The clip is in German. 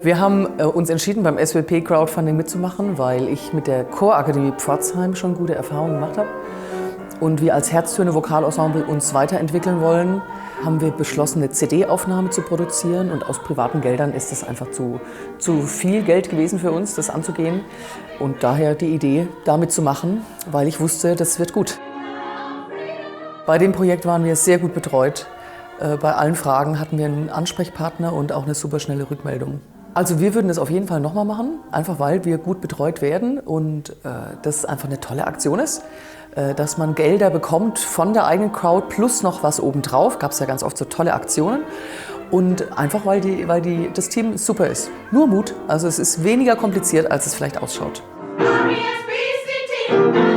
Wir haben uns entschieden, beim SWP Crowdfunding mitzumachen, weil ich mit der Chorakademie Pforzheim schon gute Erfahrungen gemacht habe. Und wir als Herztöne Vokalensemble uns weiterentwickeln wollen, haben wir beschlossen, eine CD-Aufnahme zu produzieren. Und aus privaten Geldern ist das einfach zu viel Geld gewesen für uns, das anzugehen. Und daher die Idee, damit zu machen, weil ich wusste, das wird gut. Bei dem Projekt waren wir sehr gut betreut. Bei allen Fragen hatten wir einen Ansprechpartner und auch eine super schnelle Rückmeldung. Also wir würden das auf jeden Fall nochmal machen, einfach weil wir gut betreut werden und das einfach eine tolle Aktion ist, dass man Gelder bekommt von der eigenen Crowd plus noch was obendrauf. Gab es ja ganz oft so tolle Aktionen und einfach weil das Team super ist. Nur Mut, also es ist weniger kompliziert, als es vielleicht ausschaut. RESPCT.